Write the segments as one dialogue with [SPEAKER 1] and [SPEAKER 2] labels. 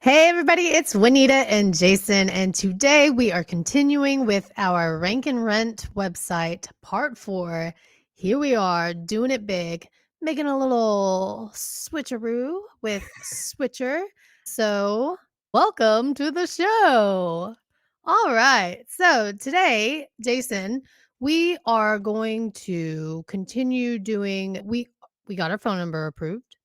[SPEAKER 1] Hey everybody, it's Wanetah and Jason, and today we are continuing with our Rank and Rent website, part 4. Here we are, doing it big, making a little switcheroo with Switcher. So, welcome to the show. All right, so today, Jason, we are going to continue doing, we got our phone number approved.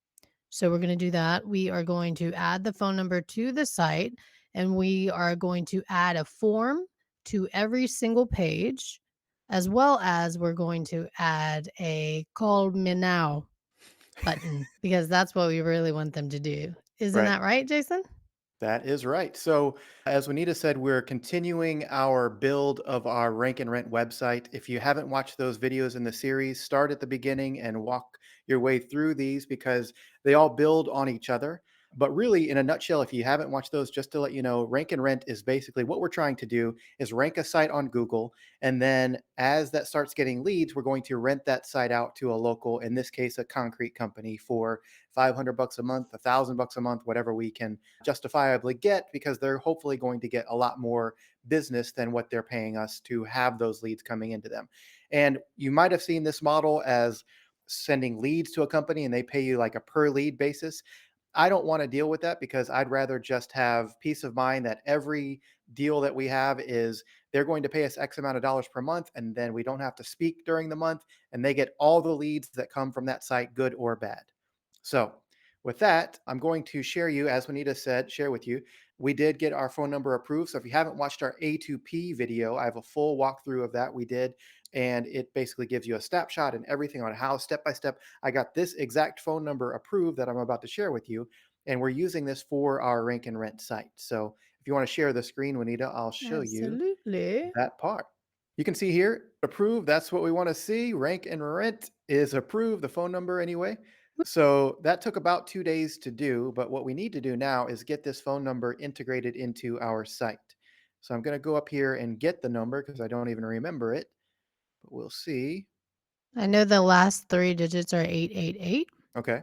[SPEAKER 1] So we're going to do that. We are going to add the phone number to the site, and we are going to add a form to every single page, as well as we're going to add a call me now button because that's what we really want them to do. Isn't
[SPEAKER 2] Right.
[SPEAKER 1] that right, Jason?
[SPEAKER 2] That is right. So, as Waneta said, we're continuing our build of our Rank and Rent website. If you haven't watched those videos in the series, start at the beginning and walk your way through these because they all build on each other. But really, in a nutshell, if you haven't watched those, just to let you know, Rank and Rent is basically what we're trying to do is rank a site on Google. And then as that starts getting leads, we're going to rent that site out to a local, in this case, a concrete company for $500 a month, $1,000 a month, whatever we can justifiably get because they're hopefully going to get a lot more business than what they're paying us to have those leads coming into them. And you might have seen this model as sending leads to a company and they pay you like a per lead basis. I don't want to deal with that because I'd rather just have peace of mind that every deal that we have is they're going to pay us X amount of dollars per month and then we don't have to speak during the month and they get all the leads that come from that site, good or bad. So, with that, I'm going to share you, as Juanita said, share with you. We did get our phone number approved. So, if you haven't watched our A2P video, I have a full walkthrough of that. We did. And it basically gives you a snapshot and everything on how step by step I got this exact phone number approved that I'm about to share with you. And we're using this for our rank and rent site. So, if you want to share the screen, Juanita, I'll show you
[SPEAKER 1] Absolutely.
[SPEAKER 2] that part. You can see here, approved. That's what we want to see. Rank and rent is approved, the phone number anyway. So that took about 2 days to do. But what we need to do now is get this phone number integrated into our site. So I'm going to go up here and get the number because I don't even remember it. But we'll see.
[SPEAKER 1] I know the last 3 digits are 888.
[SPEAKER 2] Okay,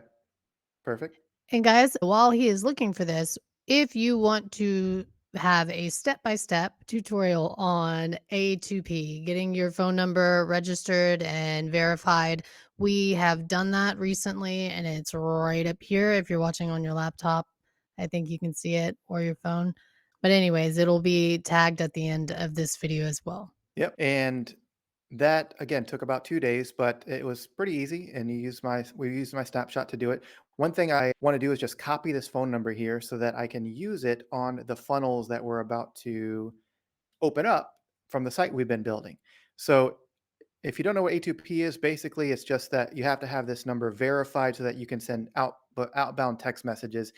[SPEAKER 2] perfect.
[SPEAKER 1] And guys, while he is looking for this, if you want to have a step-by-step tutorial on A2P, getting your phone number registered and verified, we have done that recently and it's right up here. If you're watching on your laptop, I think you can see it, or your phone. But anyways, it'll be tagged at the end of this video as well.
[SPEAKER 2] Yep. And that again took about 2 days, but it was pretty easy. And we used my snapshot to do it. One thing I want to do is just copy this phone number here so that I can use it on the funnels that we're about to open up from the site we've been building. So if you don't know what A2P is, basically it's just that you have to have this number verified so that you can send outbound text messages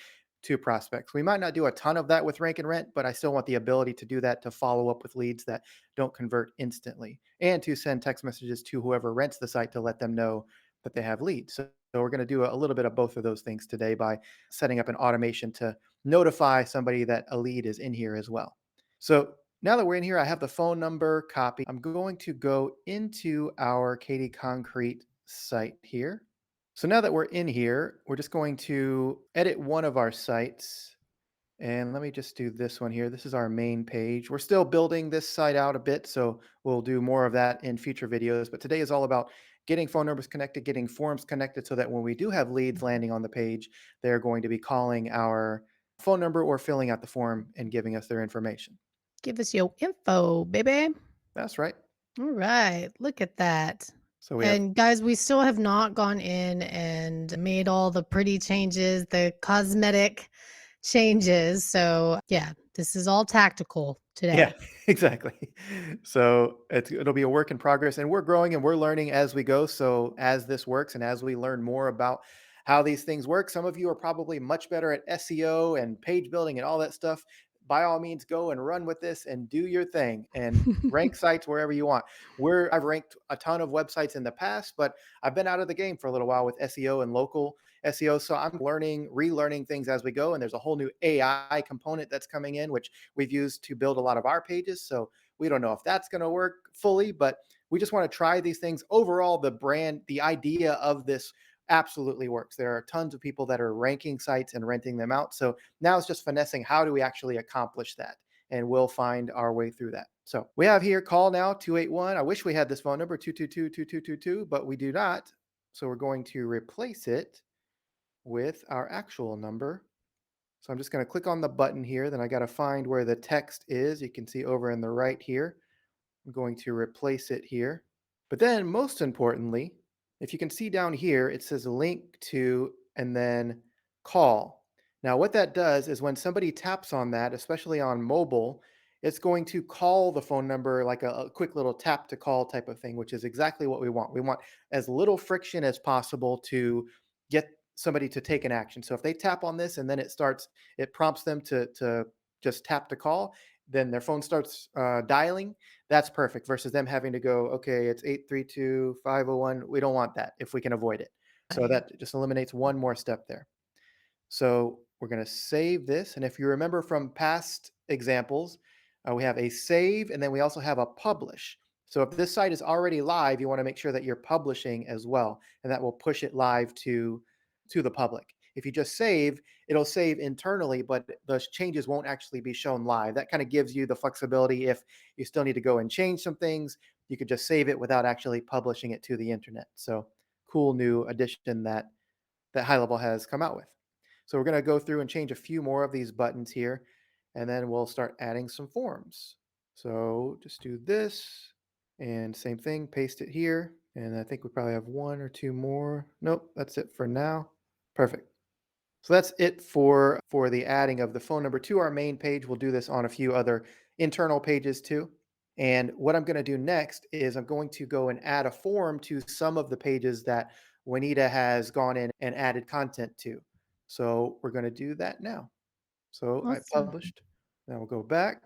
[SPEAKER 2] to prospects. We might not do a ton of that with rank and rent, but I still want the ability to do that to follow up with leads that don't convert instantly and to send text messages to whoever rents the site to let them know that they have leads. So we're going to do a little bit of both of those things today by setting up an automation to notify somebody that a lead is in here as well. So now that we're in here, I have the phone number copy. I'm going to go into our Katie Concrete site here. So now that we're in here, we're just going to edit one of our sites. And let me just do this one here. This is our main page. We're still building this site out a bit, so we'll do more of that in future videos. But today is all about getting phone numbers connected, getting forms connected so that when we do have leads landing on the page, they're going to be calling our phone number or filling out the form and giving us their information.
[SPEAKER 1] Give us your info, baby.
[SPEAKER 2] That's right.
[SPEAKER 1] All right, look at that.
[SPEAKER 2] So we have
[SPEAKER 1] And guys, we still have not gone in and made all the pretty changes, the cosmetic changes. So, yeah, this is all tactical
[SPEAKER 2] yeah,
[SPEAKER 1] today.
[SPEAKER 2] exactly. So it'll be a work in progress and we're growing and we're learning as we go. So as this works and as we learn more about how these things work, some of you are probably much better at SEO and page building and all that stuff. By all means, go and run with this and do your thing and rank sites wherever you want. I've ranked a ton of websites in the past, but I've been out of the game for a little while with SEO and local SEO. So I'm relearning things as we go. And there's a whole new AI component that's coming in, which we've used to build a lot of our pages. So we don't know if that's going to work fully, but we just want to try these things. Overall, the idea of this absolutely works. There are tons of people that are ranking sites and renting them out. So now it's just finessing how do we actually accomplish that? And we'll find our way through that. So we have here call now 281. I wish we had this phone number 222 but we do not. So we're going to replace it with our actual number. So I'm just going to click on the button here. Then I got to find where the text is. You can see over in the right here. I'm going to replace it here. But then, most importantly, if you can see down here, it says link to and then call. Now, what that does is when somebody taps on that, especially on mobile, it's going to call the phone number like a quick little tap to call type of thing, which is exactly what we want. We want as little friction as possible to get somebody to take an action. So if they tap on this and then it prompts them to just tap to call, then their phone starts dialing. That's perfect versus them having to go, okay, it's 832-501. We don't want that if we can avoid it. So
[SPEAKER 1] Right.
[SPEAKER 2] that just eliminates one more step there. So we're going to save this. And if you remember from past examples, we have a save and then we also have a publish. So if this site is already live, you want to make sure that you're publishing as well. And that will push it live to the public. If you just save, it'll save internally, but the changes won't actually be shown live. That kind of gives you the flexibility if you still need to go and change some things, you could just save it without actually publishing it to the internet. So cool new addition that High Level has come out with. So we're going to go through and change a few more of these buttons here, and then we'll start adding some forms. So just do this and same thing, paste it here. And I think we probably have one or two more. Nope, that's it for now. Perfect. So that's it for the adding of the phone number to our main page. We'll do this on a few other internal pages too. And what I'm going to do next is I'm going to go and add a form to some of the pages that Wanetah has gone in and added content to. So we're going to do that now. So I
[SPEAKER 1] Awesome.
[SPEAKER 2] published. Now we'll go back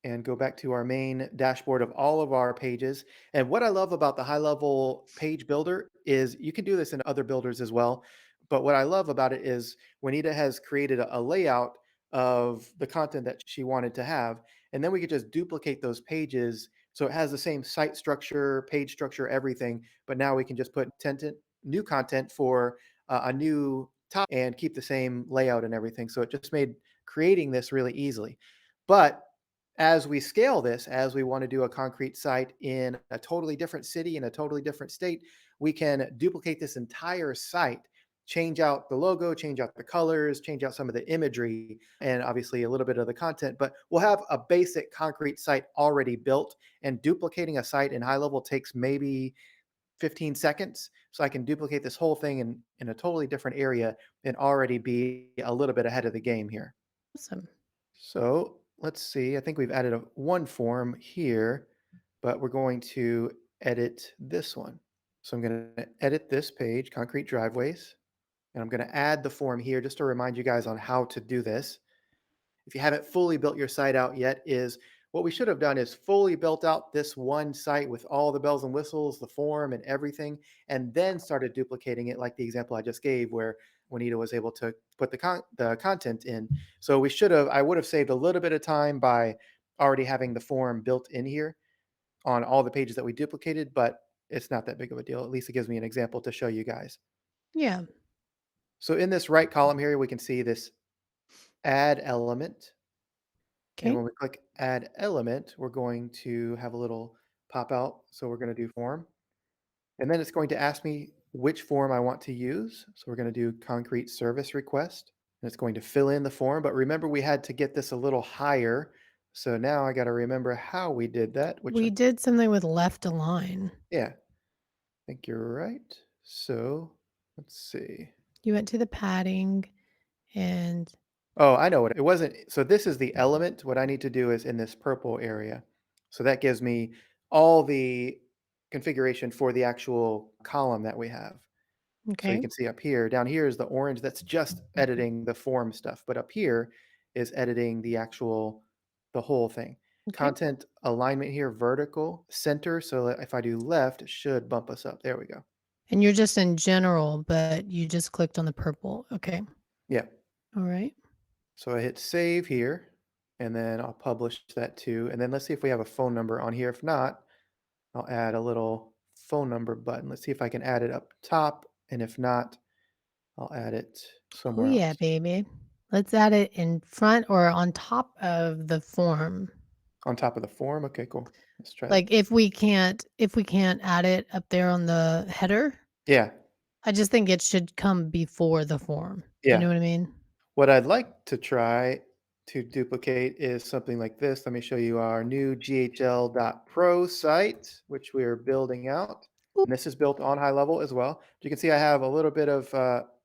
[SPEAKER 2] and go back to our main dashboard of all of our pages. And what I love about the high level page builder is you can do this in other builders as well. But what I love about it is Juanita has created a layout of the content that she wanted to have. And then we could just duplicate those pages. So it has the same site structure, page structure, everything. But now we can just put new content for a new top and keep the same layout and everything. So it just made creating this really easily. But as we scale this, as we want to do a concrete site in a totally different city, in a totally different state, we can duplicate this entire site, change out the logo, change out the colors, change out some of the imagery, and obviously a little bit of the content. But we'll have a basic concrete site already built, and duplicating a site in high level takes maybe 15 seconds. So I can duplicate this whole thing in a totally different area and already be a little bit ahead of the game here.
[SPEAKER 1] Awesome.
[SPEAKER 2] So let's see. I think we've added one form here, but we're going to edit this one. So I'm going to edit this page, concrete driveways, and I'm going to add the form here just to remind you guys on how to do this. If you haven't fully built your site out yet, is what we should have done is fully built out this one site with all the bells and whistles, the form and everything, and then started duplicating it like the example I just gave where Juanita was able to put the content in. So I would have saved a little bit of time by already having the form built in here on all the pages that we duplicated, but it's not that big of a deal. At least it gives me an example to show you guys.
[SPEAKER 1] Yeah.
[SPEAKER 2] So in this right column here, we can see this add element. And
[SPEAKER 1] Okay.
[SPEAKER 2] when we click add element, we're going to have a little pop out. So we're going to do form. And then it's going to ask me which form I want to use. So we're going to do concrete service request. And it's going to fill in the form. But remember, we had to get this a little higher. So now I got to remember how we did that,
[SPEAKER 1] We did something with left align.
[SPEAKER 2] yeah, I think you're right. So let's see.
[SPEAKER 1] You went to the padding and
[SPEAKER 2] Oh, I know what it wasn't. So this is the element. What I need to do is in this purple area. So that gives me all the configuration for the actual column that we have. So you
[SPEAKER 1] okay.
[SPEAKER 2] can see up here, down here is the orange that's just editing the form stuff, but up here is editing the whole thing.
[SPEAKER 1] Okay.
[SPEAKER 2] Content alignment here, vertical, center. So that if I do left, it should bump us up. There we go.
[SPEAKER 1] And you're just in general, but you just clicked on the purple. Okay.
[SPEAKER 2] Yeah.
[SPEAKER 1] All right.
[SPEAKER 2] So I hit save here, and then I'll publish that too. And then let's see if we have a phone number on here. If not, I'll add a little phone number button. Let's see if I can add it up top And if not, I'll add it
[SPEAKER 1] Oh,
[SPEAKER 2] somewhere
[SPEAKER 1] yeah,
[SPEAKER 2] else.
[SPEAKER 1] baby. Let's add it in front or on top of the form.
[SPEAKER 2] On top of the form? Okay, cool. Let's try that.
[SPEAKER 1] Like, if we can't add it up there on the header,
[SPEAKER 2] Yeah,
[SPEAKER 1] I just think it should come before the form. You
[SPEAKER 2] yeah.
[SPEAKER 1] know what I mean?
[SPEAKER 2] What I'd like to try to duplicate is something like this. Let me show you our new GHL.pro site, which we're building out.
[SPEAKER 1] Oop.
[SPEAKER 2] And this is built on high level as well. You can see I have a little bit of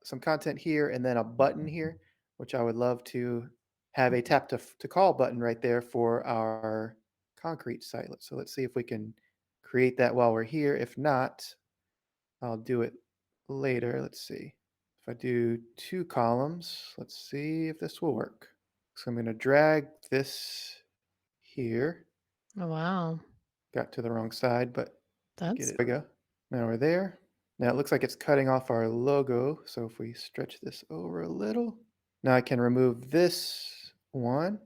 [SPEAKER 2] some content here and then a button here, which I would love to have a tap to call button right there for our concrete site. So let's see if we can create that while we're here. If not, I'll do it later. Let's see. If I do 2 columns, let's see if this will work. So I'm going to drag this here.
[SPEAKER 1] Oh, wow.
[SPEAKER 2] Got to the wrong side, but get
[SPEAKER 1] That's
[SPEAKER 2] it. There we go. Now we're there. Now it looks like it's cutting off our logo. So if we stretch this over a little, now I can remove this one.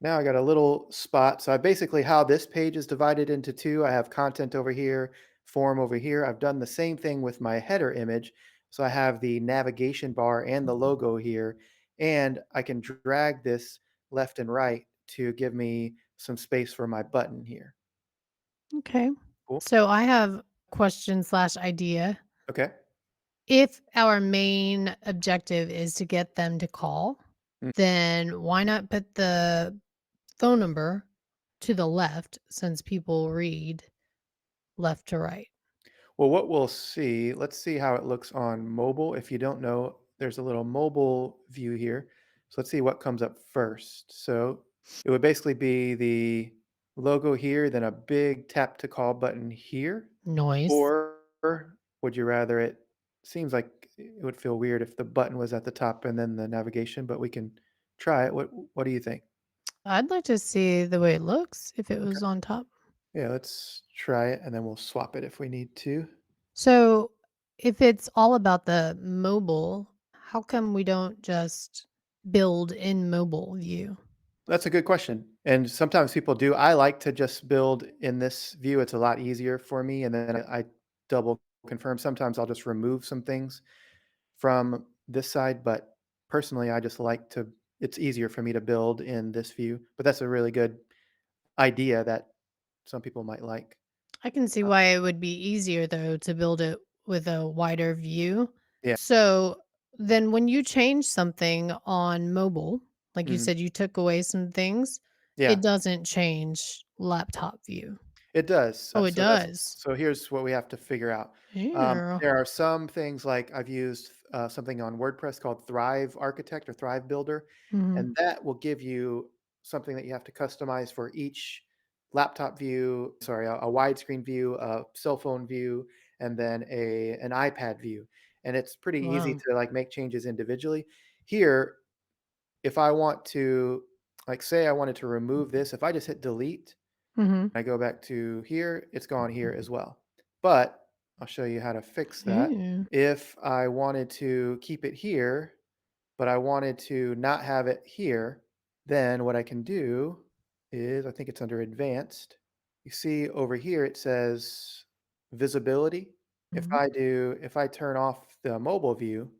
[SPEAKER 2] Now I got a little spot. So I basically how this page is divided into two. I have content over here, form over here. I've done the same thing with my header image. So I have the navigation bar and the logo here. And I can drag this left and right to give me some space for my button here.
[SPEAKER 1] okay.
[SPEAKER 2] Cool.
[SPEAKER 1] So I have question slash idea.
[SPEAKER 2] Okay.
[SPEAKER 1] If our main objective is to get them to call,
[SPEAKER 2] Mm.
[SPEAKER 1] then why not put the phone number to the left since people read left to right?
[SPEAKER 2] Well, what we'll see, let's see how it looks on mobile. If you don't know, there's a little mobile view here. So let's see what comes up first. So it would basically be the logo here, then a big tap to call button here.
[SPEAKER 1] Noise.
[SPEAKER 2] Or would you rather it seems like it would feel weird if the button was at the top and then the navigation, but we can try it. What do you think?
[SPEAKER 1] I'd like to see the way it looks if it
[SPEAKER 2] Okay.
[SPEAKER 1] was on top.
[SPEAKER 2] Yeah, let's try it and then we'll swap it if we need to.
[SPEAKER 1] So, if it's all about the mobile, how come we don't just build in mobile view?
[SPEAKER 2] That's a good question. And sometimes people do. I like to just build in this view. It's a lot easier for me. And then I double confirm. Sometimes I'll just remove some things from this side. But personally, I just like to, it's easier for me to build in this view. But that's a really good idea that some people might like.
[SPEAKER 1] I can see
[SPEAKER 2] Uh,
[SPEAKER 1] why it would be easier though to build it with a wider view.
[SPEAKER 2] yeah.
[SPEAKER 1] So, then when you change something on mobile, like you
[SPEAKER 2] Mhm.
[SPEAKER 1] said, you took away some things,
[SPEAKER 2] Yeah.
[SPEAKER 1] it doesn't change laptop view.
[SPEAKER 2] It does.
[SPEAKER 1] Oh, it
[SPEAKER 2] So that's
[SPEAKER 1] does.
[SPEAKER 2] so here's what we have to figure out.
[SPEAKER 1] Yeah.
[SPEAKER 2] There are some things like I've used something on WordPress called Thrive Architect or Thrive Builder,
[SPEAKER 1] Mhm.
[SPEAKER 2] and that will give you something that you have to customize for each laptop view, sorry, a widescreen view, a cell phone view, and then a an iPad view. And it's pretty easy
[SPEAKER 1] Wow.
[SPEAKER 2] to like make changes individually. Here, if I want to like say I wanted to remove this, if I just hit delete,
[SPEAKER 1] Mhm.
[SPEAKER 2] I go back to here, it's gone here as well. But I'll show you how to fix that.
[SPEAKER 1] Yeah.
[SPEAKER 2] If I wanted to keep it here, but I wanted to not have it here, then what I can do is I think it's under advanced. You see over here it says visibility.
[SPEAKER 1] Mhm.
[SPEAKER 2] If I turn off the mobile view,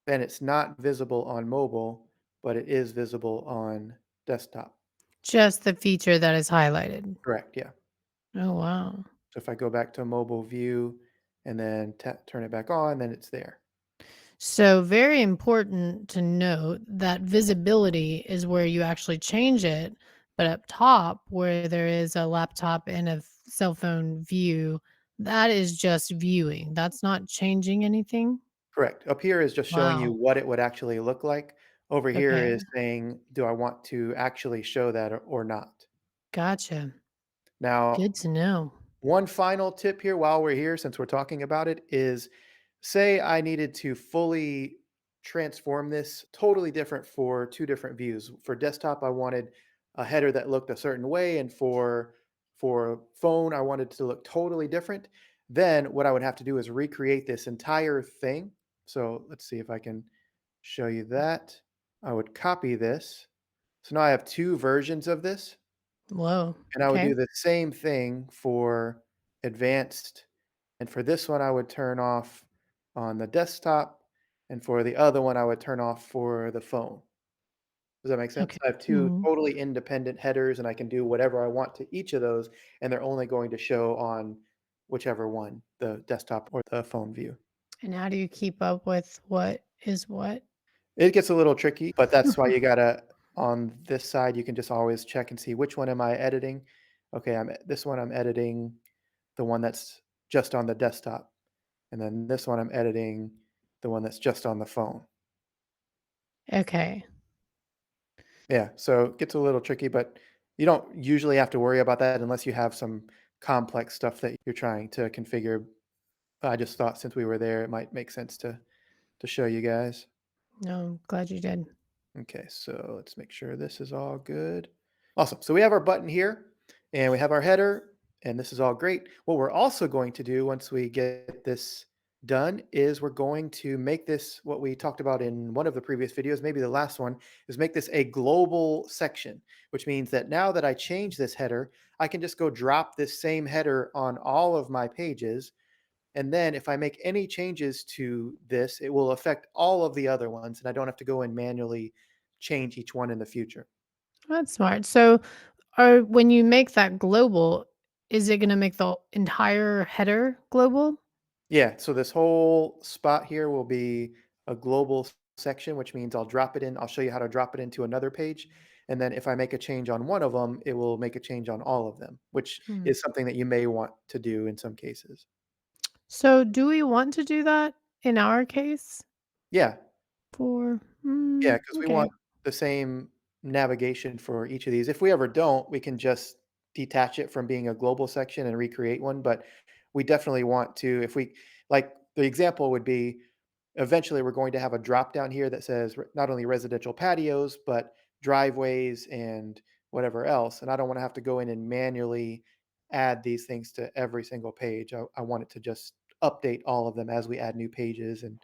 [SPEAKER 2] then it's not visible on mobile, but it is visible on desktop.
[SPEAKER 1] Just the feature that is highlighted.
[SPEAKER 2] Correct. Yeah.
[SPEAKER 1] Oh, wow.
[SPEAKER 2] So if I go back to mobile view and then turn it back on, then it's there.
[SPEAKER 1] So, very important to note that visibility is where you actually change it, but up top, where there is a laptop and a cell phone view, that is just viewing. That's not changing anything.
[SPEAKER 2] Correct. Up here is just showing you
[SPEAKER 1] Wow.
[SPEAKER 2] what it would actually look like. Over here
[SPEAKER 1] Okay.
[SPEAKER 2] is saying, do I want to actually show that or not?
[SPEAKER 1] Gotcha.
[SPEAKER 2] Now,
[SPEAKER 1] Good to know.
[SPEAKER 2] one final tip here while we're here, since we're talking about it, is say I needed to fully transform this totally different for two different views. For desktop, I wanted a header that looked a certain way, and for phone, I wanted to look totally different. Then what I would have to do is recreate this entire thing. So let's see if I can show you that. I would copy this. So now I have two versions of this.
[SPEAKER 1] Whoa.
[SPEAKER 2] And I would
[SPEAKER 1] Okay.
[SPEAKER 2] do the same thing for advanced, and for this one, I would turn off on the desktop, and for the other one, I would turn off for the phone. Does that make sense?
[SPEAKER 1] Okay.
[SPEAKER 2] I have 2
[SPEAKER 1] Mhm.
[SPEAKER 2] totally independent headers, and I can do whatever I want to each of those, and they're only going to show on whichever one, the desktop or the phone view.
[SPEAKER 1] And how do you keep up with what is what?
[SPEAKER 2] It gets a little tricky, but that's why you gotta on this side, you can just always check and see which one am I editing. Okay, this one I'm editing the one that's just on the desktop, and then this one I'm editing the one that's just on the phone.
[SPEAKER 1] Okay.
[SPEAKER 2] Yeah, so it gets a little tricky, but you don't usually have to worry about that unless you have some complex stuff that you're trying to configure. I just thought since we were there, it might make sense to show you guys.
[SPEAKER 1] No, I'm glad you did.
[SPEAKER 2] Okay, so let's make sure this is all good. Awesome. So we have our button here and we have our header, and this is all great. What we're also going to do once we get this done is we're going to make this what we talked about in one of the previous videos, maybe the last one, is make this a global section, which means that now that I change this header, I can just go drop this same header on all of my pages, and then if I make any changes to this, it will affect all of the other ones, and I don't have to go and manually change each one in the future.
[SPEAKER 1] That's smart. So, when you make that global, is it gonna make the entire header global?
[SPEAKER 2] Yeah, so this whole spot here will be a global section, which means I'll drop it in. I'll show you how to drop it into another page. And then if I make a change on one of them, it will make a change on all of them, which
[SPEAKER 1] Hmm.
[SPEAKER 2] is something that you may want to do in some cases.
[SPEAKER 1] So, do we want to do that in our case?
[SPEAKER 2] Yeah,
[SPEAKER 1] For
[SPEAKER 2] yeah, because we
[SPEAKER 1] okay.
[SPEAKER 2] want the same navigation for each of these. If we ever don't, we can just detach it from being a global section and recreate one. But we definitely want to, if we like the example would be eventually we're going to have a drop down here that says not only residential patios, but driveways and whatever else. And I don't want to have to go in and manually add these things to every single page. I want it to just update all of them as we add new pages and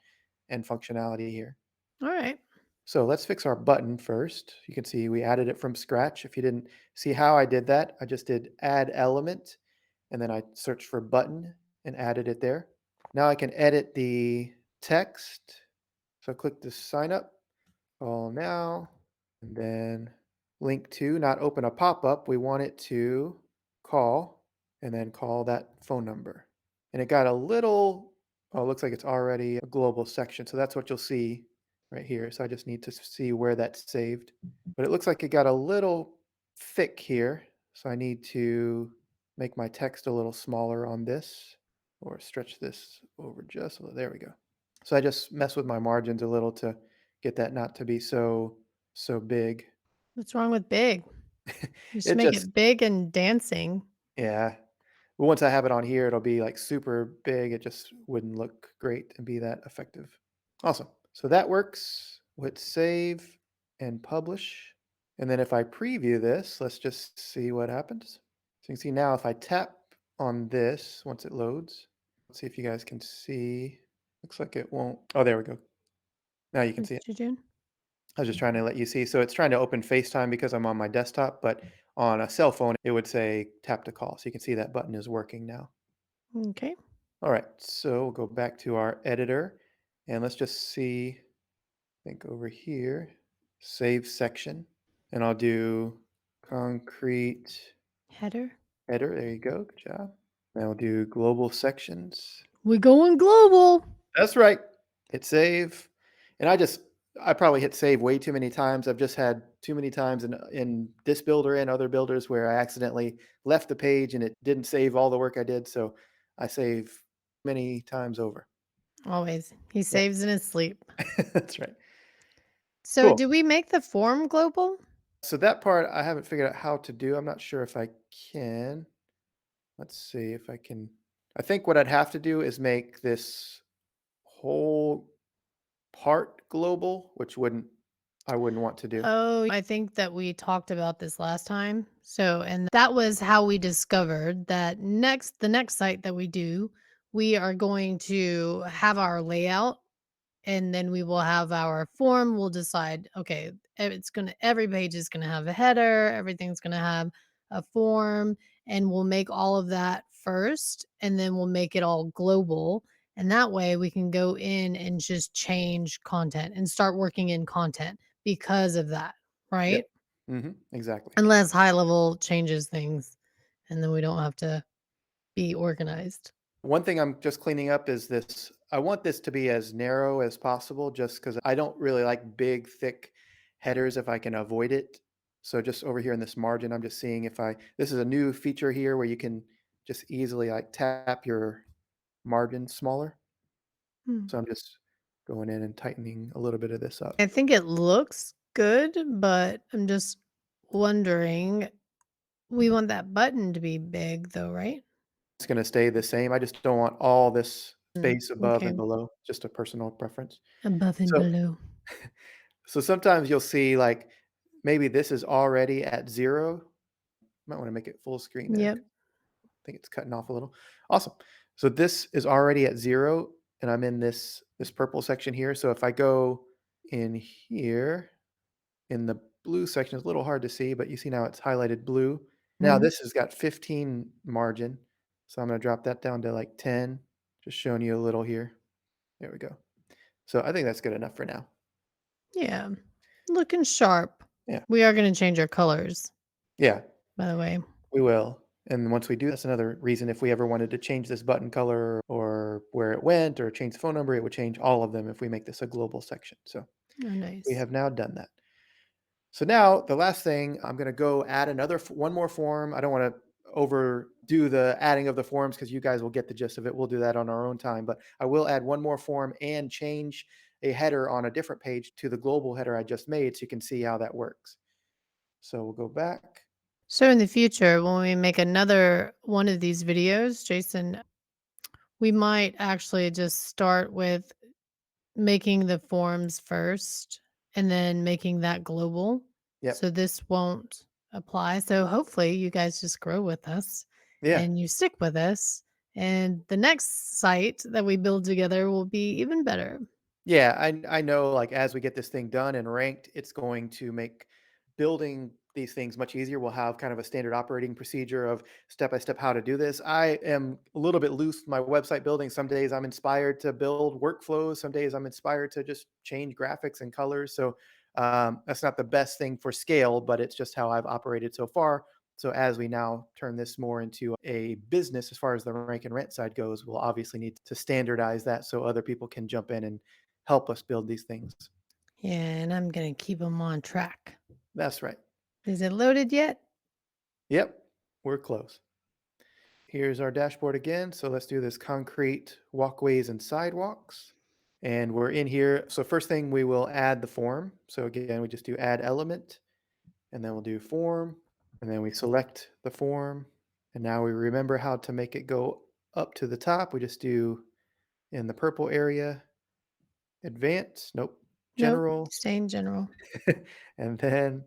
[SPEAKER 2] functionality here.
[SPEAKER 1] All right.
[SPEAKER 2] So let's fix our button first. You can see we added it from scratch. If you didn't see how I did that, I just did add element and then I searched for button and added it there. Now I can edit the text. So click the sign up, call now, and then link to, not open a pop up. We want it to call and then call that phone number. And it got a little, oh, it looks like it's already a global section. So that's what you'll see right here. So I just need to see where that's saved. But it looks like it got a little thick here. So I need to make my text a little smaller on this or stretch this over just a little. There we go. So I just mess with my margins a little to get that not to be so big.
[SPEAKER 1] What's wrong with big? Just
[SPEAKER 2] It
[SPEAKER 1] make
[SPEAKER 2] just
[SPEAKER 1] it big and dancing.
[SPEAKER 2] yeah. But once I have it on here, it'll be like super big. It just wouldn't look great and be that effective. Awesome. So that works. Let's save and publish. And then if I preview this, let's just see what happens. So you can see now if I tap on this once it loads, let's see if you guys can see. Looks like it won't. Oh, there we go. Now you can
[SPEAKER 1] What
[SPEAKER 2] see it.
[SPEAKER 1] you doing?
[SPEAKER 2] I was just trying to let you see. So it's trying to open FaceTime because I'm on my desktop, but on a cell phone, it would say tap to call. So you can see that button is working now.
[SPEAKER 1] Okay.
[SPEAKER 2] All right. So we'll go back to our editor and let's just see, I think over here, save section. And I'll do concrete
[SPEAKER 1] Header.
[SPEAKER 2] header. There you go. Good job. Now we'll do global sections.
[SPEAKER 1] We going global.
[SPEAKER 2] That's right. Hit save. And I probably hit save way too many times. I've just had too many times in this builder and other builders where I accidentally left the page and it didn't save all the work I did. So I save many times over.
[SPEAKER 1] Always. He
[SPEAKER 2] Yeah,
[SPEAKER 1] saves in his sleep.
[SPEAKER 2] that's right.
[SPEAKER 1] So,
[SPEAKER 2] Cool.
[SPEAKER 1] do we make the form global?
[SPEAKER 2] So that part I haven't figured out how to do. I'm not sure if I can. Let's see if I can. I think what I'd have to do is make this whole part global, which I wouldn't want to do.
[SPEAKER 1] Oh, I think that we talked about this last time. So, and that was how we discovered that the next site that we do, we are going to have our layout and then we will have our form. We'll decide, okay, every page is gonna have a header, everything's gonna have a form, and we'll make all of that first, and then we'll make it all global. And that way we can go in and just change content and start working in content because of that,
[SPEAKER 2] Yep.
[SPEAKER 1] right?
[SPEAKER 2] Exactly.
[SPEAKER 1] Unless high level changes things and then we don't have to be organized.
[SPEAKER 2] One thing I'm just cleaning up is this. I want this to be as narrow as possible just because I don't really like big, thick headers if I can avoid it. So just over here in this margin, I'm just seeing if this is a new feature here where you can just easily like tap your margin smaller.
[SPEAKER 1] Hmm.
[SPEAKER 2] So I'm just going in and tightening a little bit of this up.
[SPEAKER 1] I think it looks good, but I'm just wondering, we want that button to be big though, right?
[SPEAKER 2] It's going to stay the same. I just don't want all this
[SPEAKER 1] Mm,
[SPEAKER 2] space above and
[SPEAKER 1] okay.
[SPEAKER 2] below, just a personal preference.
[SPEAKER 1] Above and
[SPEAKER 2] So
[SPEAKER 1] below.
[SPEAKER 2] so sometimes you'll see like maybe this is already at 0. Might want to make it full screen there.
[SPEAKER 1] Yep.
[SPEAKER 2] I think it's cutting off a little. Awesome. So this is already at 0 and I'm in this purple section here. So if I go in here in the blue section, it's a little hard to see, but you see now it's highlighted blue. Now
[SPEAKER 1] Mhm.
[SPEAKER 2] this has got 15 margin. So I'm going to drop that down to like 10, just showing you a little here. There we go. So I think that's good enough for now.
[SPEAKER 1] Yeah. Looking sharp.
[SPEAKER 2] Yeah.
[SPEAKER 1] We are going to change our colors,
[SPEAKER 2] Yeah.
[SPEAKER 1] by the way.
[SPEAKER 2] We will. And once we do, that's another reason if we ever wanted to change this button color or where it went or change the phone number, it would change all of them if we make this a global section. So
[SPEAKER 1] Oh,
[SPEAKER 2] we
[SPEAKER 1] nice.
[SPEAKER 2] have now done that. So now the last thing, I'm going to go add one more form. I don't want to overdo the adding of the forms because you guys will get the gist of it. We'll do that on our own time, but I will add one more form and change a header on a different page to the global header I just made so you can see how that works. So we'll go back.
[SPEAKER 1] So in the future, when we make another one of these videos, Jason, we might actually just start with making the forms first and then making that global.
[SPEAKER 2] Yep.
[SPEAKER 1] So this won't apply. So hopefully you guys just grow with us
[SPEAKER 2] Yeah.
[SPEAKER 1] and you stick with us. And the next site that we build together will be even better.
[SPEAKER 2] Yeah, I know, like, as we get this thing done and ranked, it's going to make building these things much easier. We'll have kind of a standard operating procedure of step by step how to do this. I am a little bit loose with my website building. Some days I'm inspired to build workflows. Some days I'm inspired to just change graphics and colors. So that's not the best thing for scale, but it's just how I've operated so far. So as we now turn this more into a business, as far as the rank and rent side goes, we'll obviously need to standardize that so other people can jump in and help us build these things.
[SPEAKER 1] Yeah, and I'm going to keep them on track.
[SPEAKER 2] That's right.
[SPEAKER 1] Is it loaded yet?
[SPEAKER 2] Yep, we're close. Here's our dashboard again. So let's do this concrete walkways and sidewalks. And we're in here. So first thing we will add the form. So again, we just do add element and then we'll do form and then we select the form. And now we remember how to make it go up to the top. We just do in the purple area, advanced, nope,
[SPEAKER 1] Nope.
[SPEAKER 2] general,
[SPEAKER 1] Stay in general,
[SPEAKER 2] and then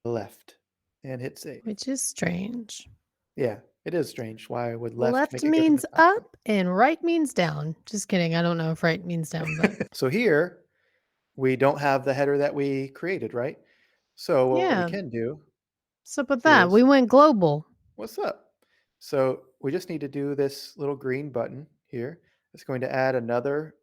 [SPEAKER 2] left and hit save.
[SPEAKER 1] which is strange.
[SPEAKER 2] Yeah, it is strange. Why would left
[SPEAKER 1] Left
[SPEAKER 2] make it go to the
[SPEAKER 1] means
[SPEAKER 2] top? But
[SPEAKER 1] up and right means down. Just kidding. I don't know if right means down, but
[SPEAKER 2] so here we don't have the header that we created, right? So what we
[SPEAKER 1] yeah.
[SPEAKER 2] can do
[SPEAKER 1] What's up with that?
[SPEAKER 2] is
[SPEAKER 1] We went global.
[SPEAKER 2] what's up? So we just need to do this little green button here. It's going to add another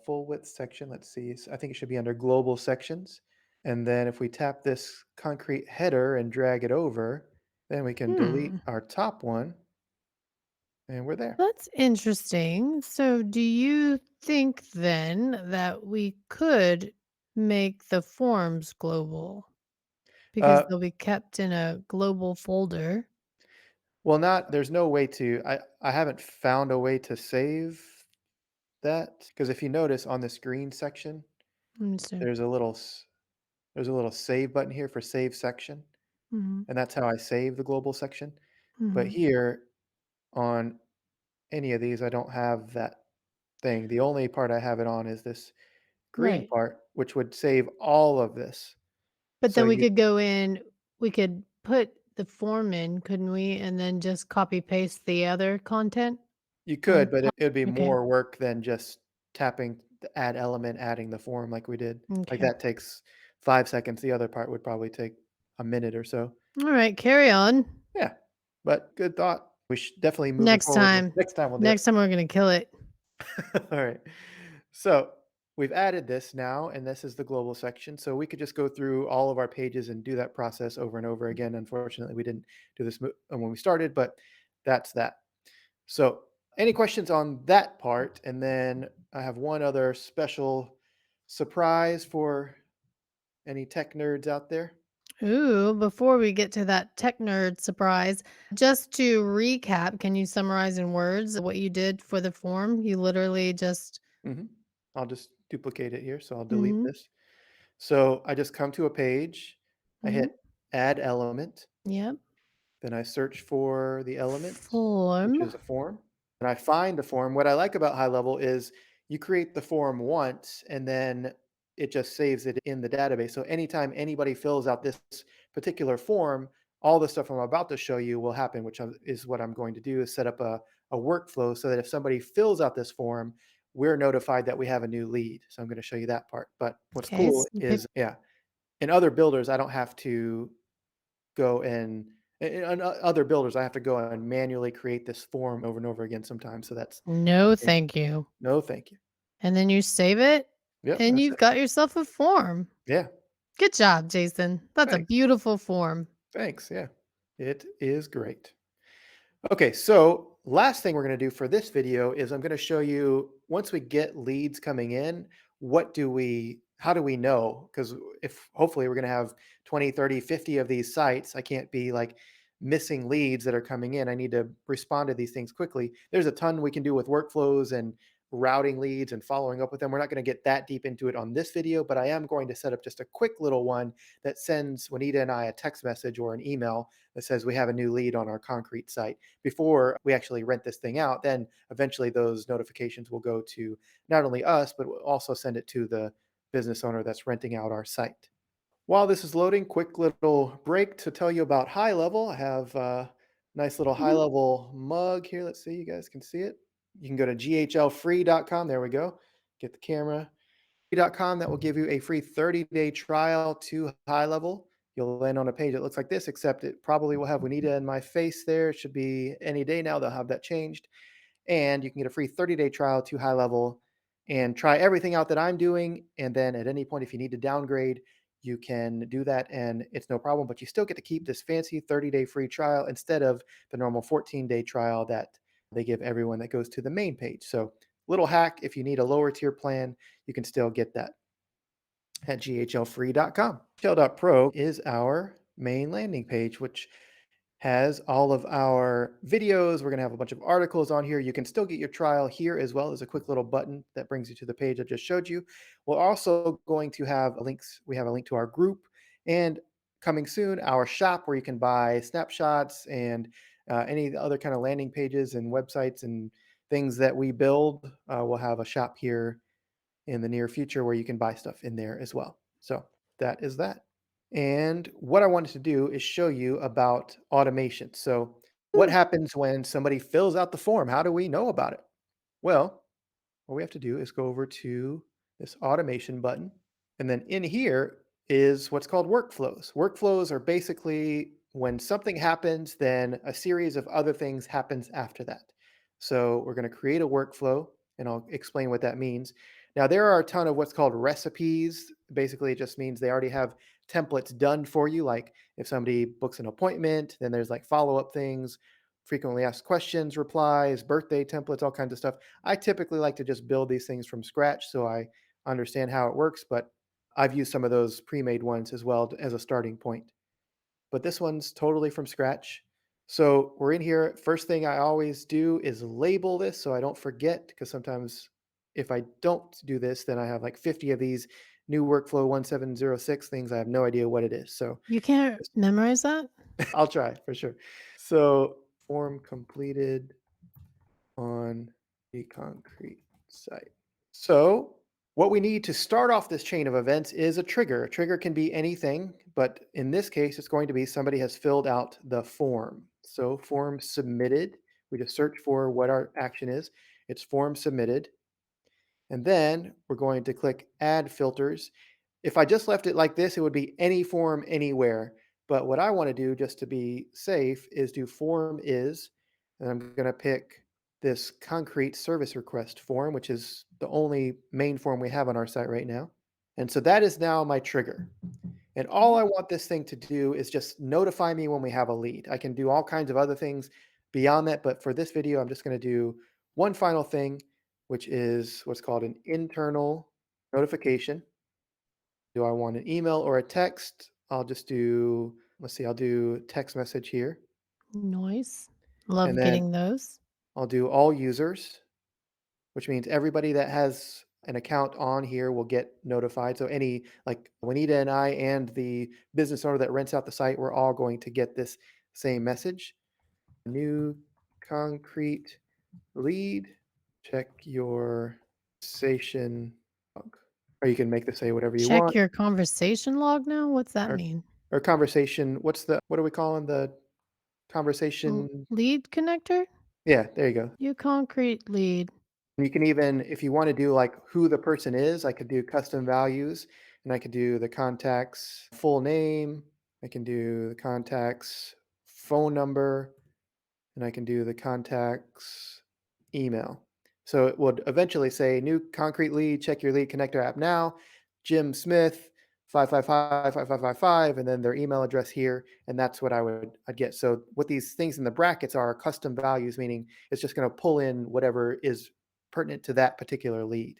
[SPEAKER 2] full width section. Let's see. I think it should be under global sections. And then if we tap this concrete header and drag it over, then we can delete
[SPEAKER 1] Hmm.
[SPEAKER 2] our top one and we're there.
[SPEAKER 1] That's interesting. So, do you think then that we could make the forms global because
[SPEAKER 2] Uh,
[SPEAKER 1] they'll be kept in a global folder?
[SPEAKER 2] Well, not there's no way to I haven't found a way to save that because if you notice on this green section,
[SPEAKER 1] Understand.
[SPEAKER 2] there's a there's a little save button here for save section,
[SPEAKER 1] Hmm.
[SPEAKER 2] and that's how I save the global section. But
[SPEAKER 1] Hmm.
[SPEAKER 2] here on any of these, I don't have that thing. The only part I have it on is this green
[SPEAKER 1] Right.
[SPEAKER 2] part, which would save all of this.
[SPEAKER 1] But
[SPEAKER 2] So
[SPEAKER 1] then we could go in, we could put the form in, couldn't we? And then just copy paste the other content
[SPEAKER 2] you
[SPEAKER 1] on
[SPEAKER 2] could, but
[SPEAKER 1] top.
[SPEAKER 2] it'd be
[SPEAKER 1] Okay.
[SPEAKER 2] more work than just tapping the add element, adding the form like we did. Like
[SPEAKER 1] Okay.
[SPEAKER 2] that takes 5 seconds. The other part would probably take a minute or so.
[SPEAKER 1] All right. Carry on.
[SPEAKER 2] Yeah, but good thought. We should definitely moving
[SPEAKER 1] Next
[SPEAKER 2] forward.
[SPEAKER 1] time.
[SPEAKER 2] Next time we'll do it.
[SPEAKER 1] Next time we're going to kill it.
[SPEAKER 2] All right. So we've added this now, and this is the global section. So we could just go through all of our pages and do that process over and over again. Unfortunately, we didn't do this when we started, but that's that. So, any questions on that part? And then I have one other special surprise for any tech nerds out there.
[SPEAKER 1] Ooh, before we get to that tech nerd surprise, just to recap, can you summarize in words what you did for the form? You literally just
[SPEAKER 2] hmm I'll just duplicate it here. So I'll delete
[SPEAKER 1] mhm,
[SPEAKER 2] this. So I just come to a page, I
[SPEAKER 1] mhm,
[SPEAKER 2] hit add element,
[SPEAKER 1] yep,
[SPEAKER 2] then I search for the element, which
[SPEAKER 1] form,
[SPEAKER 2] is a form, and I find the form. What I like about high level is you create the form once and then it just saves it in the database. So anytime anybody fills out this particular form, all the stuff I'm about to show you will happen, is what I'm going to do is set up a workflow so that if somebody fills out this form, we're notified that we have a new lead. So I'm going to show you that part. But what's
[SPEAKER 1] okay,
[SPEAKER 2] cool is, yeah, in other builders, I don't have to go and in other builders, I have to go and manually create this form over and over again sometimes, so that's
[SPEAKER 1] no
[SPEAKER 2] yeah.
[SPEAKER 1] thank you.
[SPEAKER 2] No, thank you.
[SPEAKER 1] And then you save it,
[SPEAKER 2] Yep,
[SPEAKER 1] and
[SPEAKER 2] that's
[SPEAKER 1] you've
[SPEAKER 2] it.
[SPEAKER 1] got yourself a form.
[SPEAKER 2] Yeah,
[SPEAKER 1] Good job, Jason. That's a
[SPEAKER 2] thanks,
[SPEAKER 1] beautiful form.
[SPEAKER 2] thanks, yeah. It is great. Okay, so last thing we're going to do for this video is I'm going to show you once we get leads coming in, how do we know? Because if hopefully we're going to have 20, 30, 50 of these sites, I can't be like missing leads that are coming in. I need to respond to these things quickly. There's a ton we can do with workflows and routing leads and following up with them. We're not going to get that deep into it on this video, but I am going to set up just a quick little one that sends Juanita and I a text message or an email that says we have a new lead on our concrete site before we actually rent this thing out. Then eventually those notifications will go to not only us, but we'll also send it to the business owner that's renting out our site. While this is loading, quick little break to tell you about High Level. I have a nice little High
[SPEAKER 1] Mhm.
[SPEAKER 2] Level mug here. Let's see, you guys can see it. You can go to ghlfree.com. There we go. Get the camera. Com that will give you a free 30-day trial to High Level. You'll land on a page that looks like this, except it probably will have Juanita and my face there. It should be any day now. They'll have that changed. And you can get a free 30-day trial to High Level and try everything out that I'm doing. And then at any point, if you need to downgrade, you can do that and it's no problem. But you still get to keep this fancy 30-day free trial instead of the normal 14-day trial that they give everyone that goes to the main page. So, little hack, if you need a lower tier plan, you can still get that at ghlfree.com. Pro is our main landing page, which has all of our videos. We're going to have a bunch of articles on here. You can still get your trial here as well as a quick little button that brings you to the page I just showed you. We're also going to have links. We have a link to our group and coming soon, our shop where you can buy snapshots and any other kind of landing pages and websites and things that we build. We'll have a shop here in the near future where you can buy stuff in there as well. So that is that. And what I wanted to do is show you about automation. So, what
[SPEAKER 1] Ooh,
[SPEAKER 2] happens when somebody fills out the form? How do we know about it? Well, what we have to do is go over to this automation button. And then in here is what's called workflows. Workflows are basically when something happens, then a series of other things happens after that. So we're going to create a workflow and I'll explain what that means. Now, there are a ton of what's called recipes. Basically, it just means they already have templates done for you. Like if somebody books an appointment, then there's like follow up things, frequently asked questions, replies, birthday templates, all kinds of stuff. I typically like to just build these things from scratch so I understand how it works, but I've used some of those pre-made ones as well as a starting point. But this one's totally from scratch. So we're in here. First thing I always do is label this so I don't forget, because sometimes if I don't do this, then I have like 50 of these new workflow 1706 things. I have no idea what it is. So
[SPEAKER 1] you can't memorize that?
[SPEAKER 2] I'll try for sure. So form completed on the concrete site. So, what we need to start off this chain of events is a trigger. A trigger can be anything, but in this case, it's going to be somebody has filled out the form. So, form submitted. We just search for what our action is. It's form submitted. And then we're going to click add filters. If I just left it like this, it would be any form anywhere. But what I want to do just to be safe is do form is, and I'm going to pick this concrete service request form, which is the only main form we have on our site right now. And so that is now my trigger. And all I want this thing to do is just notify me when we have a lead. I can do all kinds of other things beyond that, but for this video, I'm just going to do one final thing, which is what's called an internal notification. Do I want an email or a text? I'll just do, let's see, I'll do text message here.
[SPEAKER 1] Nice.
[SPEAKER 2] And
[SPEAKER 1] Love
[SPEAKER 2] then
[SPEAKER 1] getting those.
[SPEAKER 2] I'll do all users, which means everybody that has an account on here will get notified. So any like Wanetah and I and the business owner that rents out the site, we're all going to get this same message. New concrete lead. Check your station log. Or you can make this say whatever you
[SPEAKER 1] Check
[SPEAKER 2] want.
[SPEAKER 1] your conversation log now? What's that
[SPEAKER 2] Or,
[SPEAKER 1] mean?
[SPEAKER 2] or conversation. What are we calling the conversation?
[SPEAKER 1] Lead connector?
[SPEAKER 2] Yeah, there you go.
[SPEAKER 1] You concrete lead.
[SPEAKER 2] You can even, if you want to do like who the person is, I could do custom values and I could do the contact's full name. I can do the contact's phone number and I can do the contact's email. So it would eventually say new concrete lead, check your lead connector app now, Jim Smith, 555 and then their email address here. And that's what I'd get. So what these things in the brackets are custom values, meaning it's just going to pull in whatever is pertinent to that particular lead.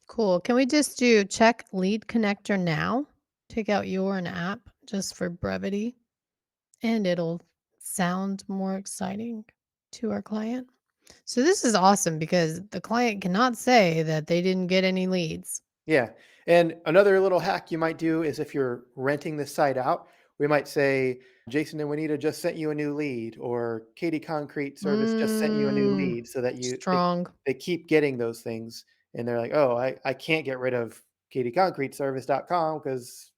[SPEAKER 1] Cool. Can we just do check lead connector now? Take out your and app just for brevity, and it'll sound more exciting to our client. So this is awesome because the client cannot say that they didn't get any leads.
[SPEAKER 2] Yeah. And another little hack you might do is if you're renting this site out, we might say, Jason and Juanita just sent you a new lead, or Katie Concrete Service just sent you a new
[SPEAKER 1] Mm,
[SPEAKER 2] lead so that
[SPEAKER 1] strong.
[SPEAKER 2] they keep getting those things. And they're like, oh, I can't get rid of katieconcreteservice.com because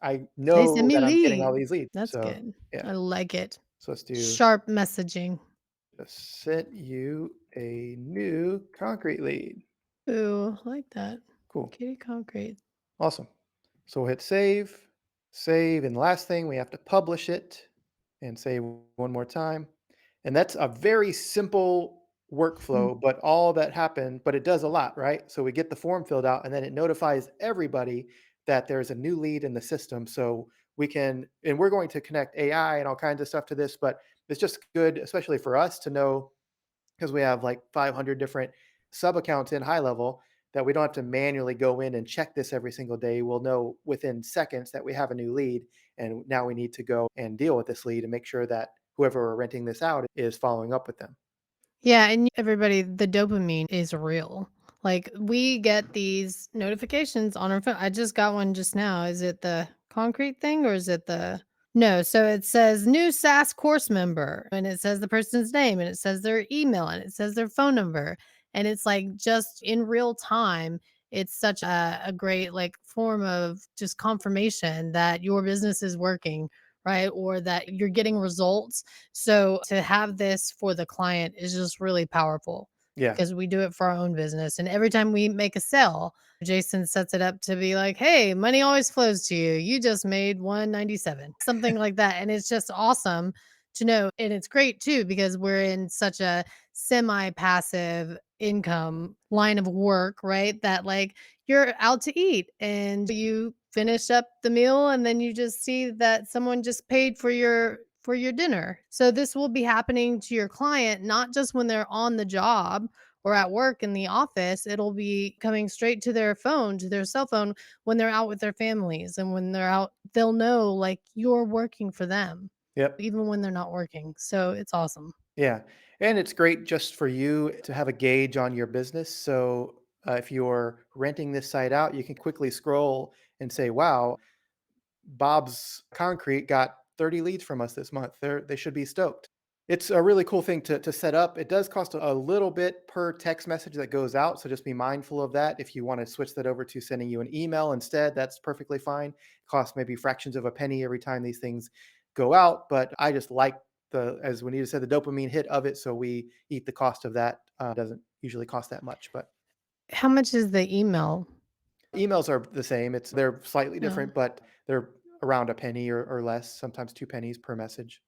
[SPEAKER 2] I
[SPEAKER 1] They send
[SPEAKER 2] know
[SPEAKER 1] me
[SPEAKER 2] that I'm getting all
[SPEAKER 1] lead.
[SPEAKER 2] these leads.
[SPEAKER 1] That's
[SPEAKER 2] So
[SPEAKER 1] good.
[SPEAKER 2] yeah.
[SPEAKER 1] I like it.
[SPEAKER 2] So let's do
[SPEAKER 1] Sharp messaging.
[SPEAKER 2] just sent you a new concrete lead.
[SPEAKER 1] Ooh, I like that.
[SPEAKER 2] Cool.
[SPEAKER 1] Kitty concrete.
[SPEAKER 2] Awesome. So we'll hit save, save, and the last thing we have to publish it and save one more time. And that's a very simple
[SPEAKER 1] Hmm.
[SPEAKER 2] workflow, but all that happened, but it does a lot, right? So we get the form filled out and then it notifies everybody that there's a new lead in the system. So we can, and we're going to connect AI and all kinds of stuff to this, but it's just good, especially for us to know because we have like 500 different sub accounts in high level that we don't have to manually go in and check this every single day. We'll know within seconds that we have a new lead. And now we need to go and deal with this lead and make sure that whoever we're renting this out is following up with them.
[SPEAKER 1] Yeah, and everybody, the dopamine is real. Like we get these notifications on our phone. I just got one just now. Is it the concrete thing or is it the no? So it says new SaaS course member and it says the person's name and it says their email and it says their phone number. And it's like just in real time. It's such a great like form of just confirmation that your business is working, right? Or that you're getting results, so to have this for the client is just really powerful
[SPEAKER 2] Yeah.
[SPEAKER 1] because we do it for our own business. And every time we make a sale, Jason sets it up to be like, hey, money always flows to you. You just made 197, something like that. And it's just awesome to know. And it's great too, because we're in such a semi passive income line of work, right? That like you're out to eat and you finish up the meal and then you just see that someone just paid for your dinner. So this will be happening to your client not just when they're on the job or at work in the office, it'll be coming straight to their phone, to their cell phone when they're out with their families and when they're out they'll know like you're working for them
[SPEAKER 2] Yep.
[SPEAKER 1] even when they're not working. So it's awesome.
[SPEAKER 2] Yeah. And it's great just for you to have a gauge on your business. So if you're renting this site out, you can quickly scroll and say, wow, Bob's Concrete got 30 leads from us this month. They should be stoked. It's a really cool thing to set up. It does cost a little bit per text message that goes out. So just be mindful of that. If you want to switch that over to sending you an email instead, that's perfectly fine. Costs maybe fractions of a penny every time these things go out. But I just like as Juanita said, the dopamine hit of it. So we eat the cost of that. Doesn't usually cost that much, but
[SPEAKER 1] How much is the email?
[SPEAKER 2] emails are the same. They're slightly
[SPEAKER 1] No.
[SPEAKER 2] different, but they're around a penny or less, sometimes 2 pennies per message.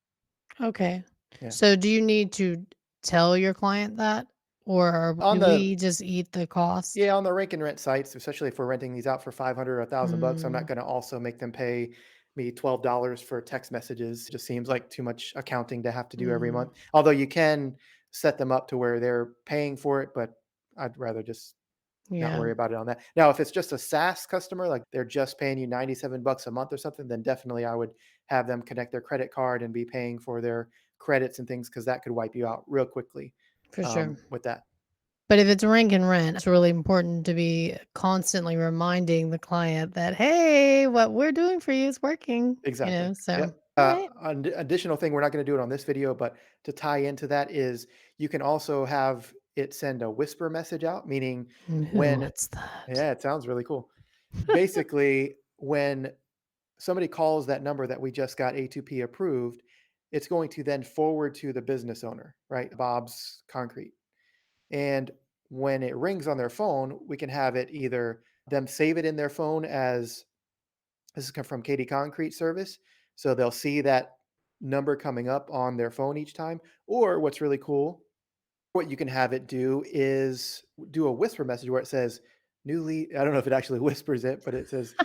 [SPEAKER 1] Okay.
[SPEAKER 2] Yeah.
[SPEAKER 1] So do you need to tell your client that? Or
[SPEAKER 2] On
[SPEAKER 1] do
[SPEAKER 2] the
[SPEAKER 1] we just eat the cost?
[SPEAKER 2] Yeah, on the rank and rent sites, especially if we're renting these out for 500 or $1,000, I'm not
[SPEAKER 1] Mm,
[SPEAKER 2] going to also make them pay me $12 for text messages. It just seems like too much accounting to have to do every
[SPEAKER 1] mhm.
[SPEAKER 2] month. Although you can set them up to where they're paying for it, but I'd rather just not
[SPEAKER 1] Yeah,
[SPEAKER 2] worry about it on that. Now, if it's just a SaaS customer, like they're just paying you 97 bucks a month or something, then definitely I would have them connect their credit card and be paying for their credits and things because that could wipe you out real quickly
[SPEAKER 1] for sure.
[SPEAKER 2] with that.
[SPEAKER 1] But if it's rank and rent, it's really important to be constantly reminding the client that, "Hey, what we're doing for you is working,"
[SPEAKER 2] Exactly.
[SPEAKER 1] so
[SPEAKER 2] Yep.
[SPEAKER 1] alright.
[SPEAKER 2] An additional thing, we're not gonna do it on this video, but to tie into that is you can also have it send a whisper message out, meaning
[SPEAKER 1] Ooh,
[SPEAKER 2] when
[SPEAKER 1] what's that?
[SPEAKER 2] yeah, it sounds really cool. Basically, when somebody calls that number that we just got A2P approved, it's going to then forward to the business owner, right? Bob's Concrete. And when it rings on their phone, we can have it either them save it in their phone as this is from Katie Concrete Service. So they'll see that number coming up on their phone each time. Or what's really cool, what you can have it do is do a whisper message where it says, new lead. I don't know if it actually whispers it, but it says,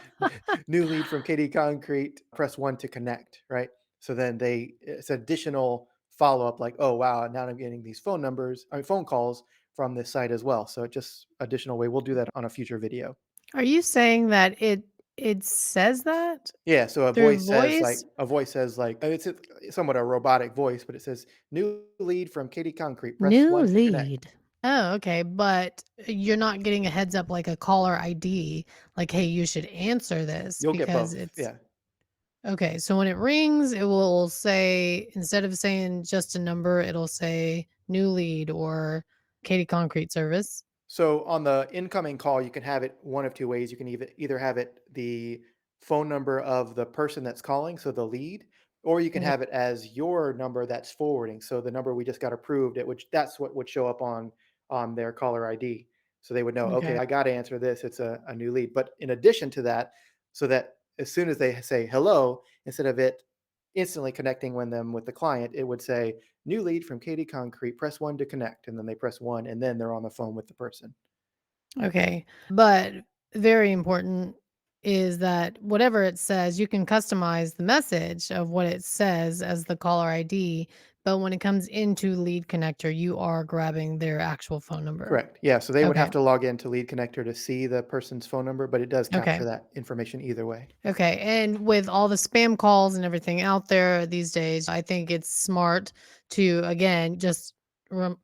[SPEAKER 2] new lead from Katie Concrete, press one to connect, right? So then it's additional follow up like, oh, wow, now I'm getting these phone calls from this site as well. So it just additional way. We'll do that on a future video.
[SPEAKER 1] Are you saying that it says that
[SPEAKER 2] Yeah, so
[SPEAKER 1] through voice?
[SPEAKER 2] a voice says like it's somewhat a robotic voice, but it says, "New lead from Katie Concrete. Press
[SPEAKER 1] New
[SPEAKER 2] 1 to connect."
[SPEAKER 1] lead. Oh, okay, but you're not getting a heads up like a caller ID, like, "Hey, you should answer this,"
[SPEAKER 2] You'll get
[SPEAKER 1] because
[SPEAKER 2] both.
[SPEAKER 1] it's
[SPEAKER 2] Yeah.
[SPEAKER 1] okay, so when it rings, it will say instead of saying just a number, it'll say "new lead" or "Katie Concrete Service."
[SPEAKER 2] So on the incoming call, you can have it one of two ways. You can either have it the phone number of the person that's calling, so the lead, or you can
[SPEAKER 1] Okay,
[SPEAKER 2] have it as your number that's forwarding. So the number we just got approved, that's what would show up on their caller ID. So they would know, okay,
[SPEAKER 1] okay,
[SPEAKER 2] I got to answer this. It's a new lead. But in addition to that, so that as soon as they say hello, instead of it instantly connecting when them with the client, it would say new lead from Katie Concrete, press one to connect. And then they press one and then they're on the phone with the person.
[SPEAKER 1] okay, but very important is that whatever it says, you can customize the message of what it says as the caller ID, but when it comes into Lead Connector, you are grabbing their actual phone number.
[SPEAKER 2] Correct. Yeah. So they would
[SPEAKER 1] Okay,
[SPEAKER 2] have to log into Lead Connector to see the person's phone number, but it does
[SPEAKER 1] okay.
[SPEAKER 2] capture that information either way.
[SPEAKER 1] Okay. And with all the spam calls and everything out there these days, I think it's smart to, again, just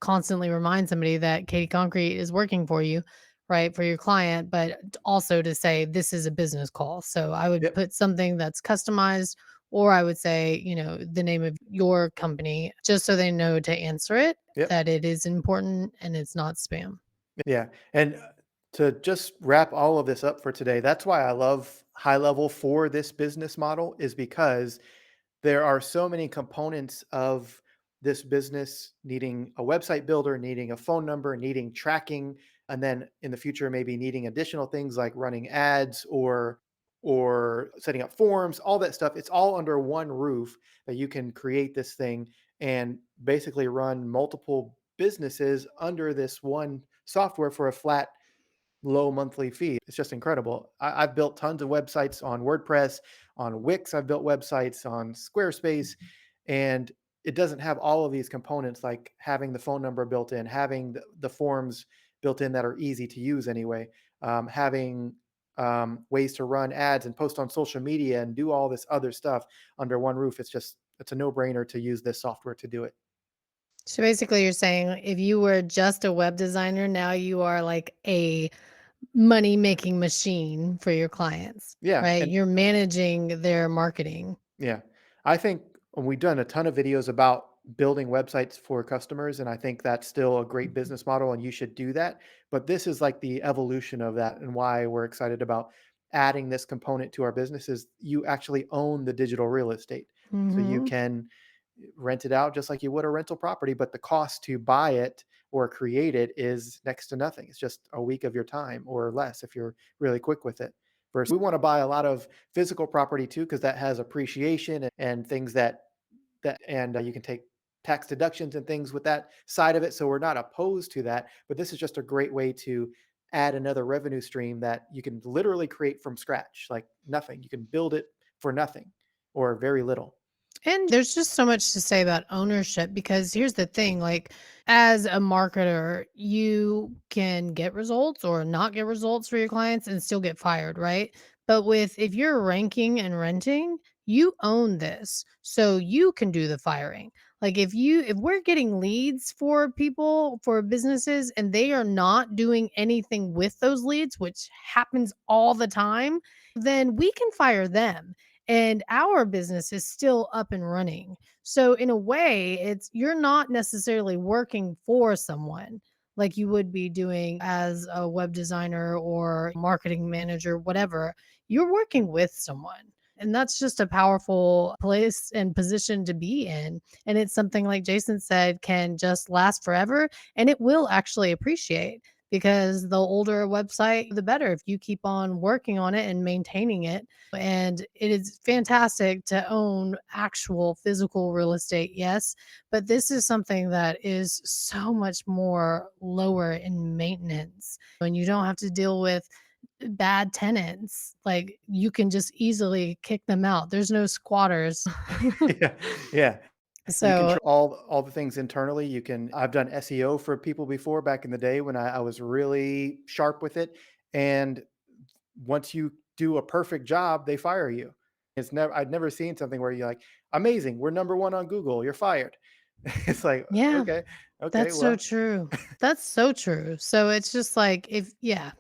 [SPEAKER 1] constantly remind somebody that Katie Concrete is working for you, right? For your client, but also to say this is a business call. So I would
[SPEAKER 2] Yep.
[SPEAKER 1] put something that's customized, or I would say, the name of your company, just so they know to answer it,
[SPEAKER 2] Yep.
[SPEAKER 1] that it is important and it's not spam.
[SPEAKER 2] Yeah. And to just wrap all of this up for today, that's why I love high level for this business model is because there are so many components of this business needing a website builder, needing a phone number, needing tracking, and then in the future maybe needing additional things like running ads or setting up forms, all that stuff. It's all under one roof that you can create this thing and basically run multiple businesses under this one software for a flat low monthly fee. It's just incredible. I've built tons of websites on WordPress, on Wix. I've built websites on Squarespace, and it doesn't have all of these components like having the phone number built in, having the forms built in that are easy to use anyway, having ways to run ads and post on social media and do all this other stuff under one roof. It's a no brainer to use this software to do it.
[SPEAKER 1] So basically, you're saying if you were just a web designer, now you are like a money-making machine for your clients,
[SPEAKER 2] Yeah,
[SPEAKER 1] right?
[SPEAKER 2] and
[SPEAKER 1] You're managing their marketing.
[SPEAKER 2] yeah. I think we've done a ton of videos about building websites for customers, and I think that's still a great business model, and you should do that. But this is like the evolution of that, and why we're excited about adding this component to our business is you actually own the digital real estate. So you
[SPEAKER 1] Mhm.
[SPEAKER 2] can rent it out just like you would a rental property, but the cost to buy it or create it is next to nothing. It's just a week of your time or less if you're really quick with it. Versus we want to buy a lot of physical property too because that has appreciation and things that you can take tax deductions and things with that side of it. So we're not opposed to that, but this is just a great way to add another revenue stream that you can literally create from scratch, like nothing. You can build it for nothing or very little.
[SPEAKER 1] And there's just so much to say about ownership because here's the thing, like as a marketer, you can get results or not get results for your clients and still get fired, right? But with if you're ranking and renting, you own this. So you can do the firing. Like if we're getting leads for people, for businesses and they are not doing anything with those leads, which happens all the time, then we can fire them and our business is still up and running. So in a way, it's you're not necessarily working for someone like you would be doing as a web designer or marketing manager, whatever. You're working with someone. And that's just a powerful place and position to be in. And it's something like Jason said can just last forever and it will actually appreciate because the older a website, the better if you keep on working on it and maintaining it and it is fantastic to own actual physical real estate, yes, but this is something that is so much more lower in maintenance. And you don't have to deal with bad tenants. Like you can just easily kick them out. There's no squatters.
[SPEAKER 2] Yeah, yeah. You
[SPEAKER 1] So,
[SPEAKER 2] control all the things internally. You can I've done SEO for people before back in the day when I was really sharp with it, and once you do a perfect job, they fire you. I'd never seen something where you're like, "Amazing, we're number 1 on Google, you're fired." It's like,
[SPEAKER 1] yeah,
[SPEAKER 2] "Okay, okay,
[SPEAKER 1] that's so
[SPEAKER 2] well."
[SPEAKER 1] true. That's so true. So it's just like if yeah,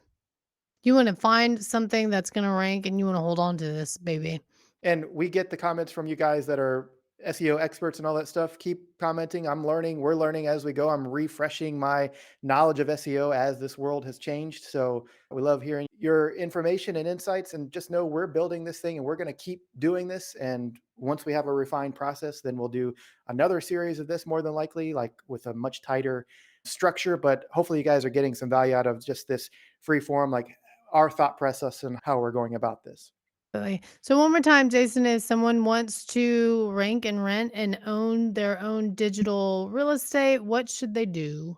[SPEAKER 1] you want to find something that's going to rank and you want to hold on to this baby.
[SPEAKER 2] And we get the comments from you guys that are SEO experts and all that stuff. Keep commenting. I'm learning. We're learning as we go. I'm refreshing my knowledge of SEO as this world has changed. So we love hearing your information and insights. And just know we're building this thing and we're going to keep doing this. And once we have a refined process, then we'll do another series of this more than likely, like with a much tighter structure. But hopefully, you guys are getting some value out of just this free form, like our thought process and how we're going about this.
[SPEAKER 1] Absolutely. So one more time, Jason, if someone wants to rank and rent and own their own digital real estate, what should they do?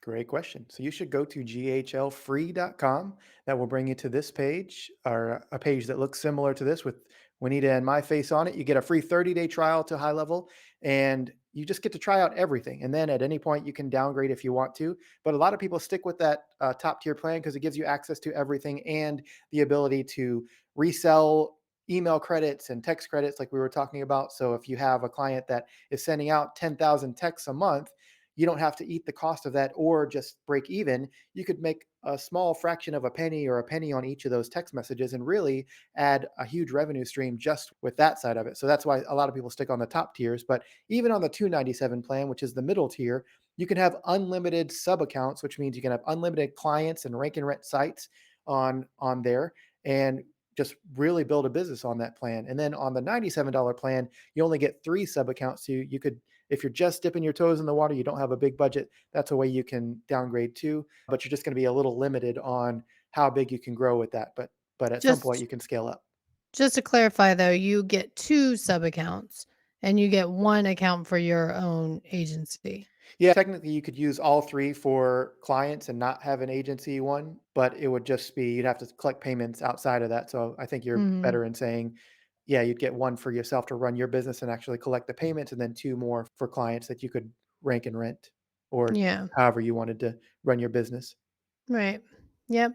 [SPEAKER 2] Great question. So you should go to ghlfree.com. That will bring you to this page or a page that looks similar to this with Juanita and my face on it. You get a free 30-day trial to High Level and you just get to try out everything. And then at any point you can downgrade if you want to. But a lot of people stick with that top tier plan because it gives you access to everything and the ability to resell email credits and text credits like we were talking about. So if you have a client that is sending out 10,000 texts a month, you don't have to eat the cost of that or just break even. You could make a small fraction of a penny or a penny on each of those text messages and really add a huge revenue stream just with that side of it. So that's why a lot of people stick on the top tiers. But even on the 297 plan, which is the middle tier, you can have unlimited sub accounts, which means you can have unlimited clients and rank and rent sites on there and just really build a business on that plan. And then on the $97 plan, you only get 3 sub accounts. So you could if you're just dipping your toes in the water, you don't have a big budget, that's a way you can downgrade too, but you're just going to be a little limited on how big you can grow with that. But at some point
[SPEAKER 1] Just
[SPEAKER 2] you can scale up.
[SPEAKER 1] just to clarify though, you get 2 sub accounts and you get 1 account for your own agency.
[SPEAKER 2] Yeah, technically you could use all 3 for clients and not have an agency one, but it would just be you'd have to collect payments outside of that. So I think you're
[SPEAKER 1] Mhm.
[SPEAKER 2] better in saying, yeah, you'd get 1 for yourself to run your business and actually collect the payments and then 2 more for clients that you could rank and rent or
[SPEAKER 1] Yeah,
[SPEAKER 2] however you wanted to run your business.
[SPEAKER 1] right. Yep.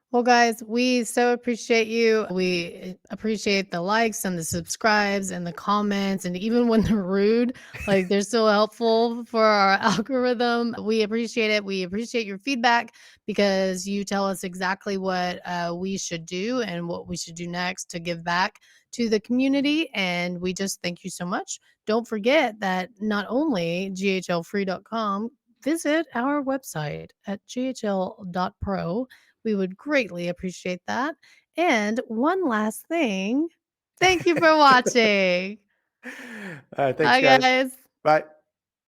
[SPEAKER 1] Well, guys, we so appreciate you. We appreciate the likes and the subscribes and the comments. And even when they're rude, like they're still helpful for our algorithm. We appreciate it. We appreciate your feedback because you tell us exactly what we should do and what we should do next to give back to the community. And we just thank you so much. Don't forget that not only ghlfree.com, visit our website at ghl.pro. We would greatly appreciate that. And one last thing, thank you for watching.
[SPEAKER 2] All right, thanks,
[SPEAKER 1] Bye,
[SPEAKER 2] guys.
[SPEAKER 1] guys.
[SPEAKER 2] Bye.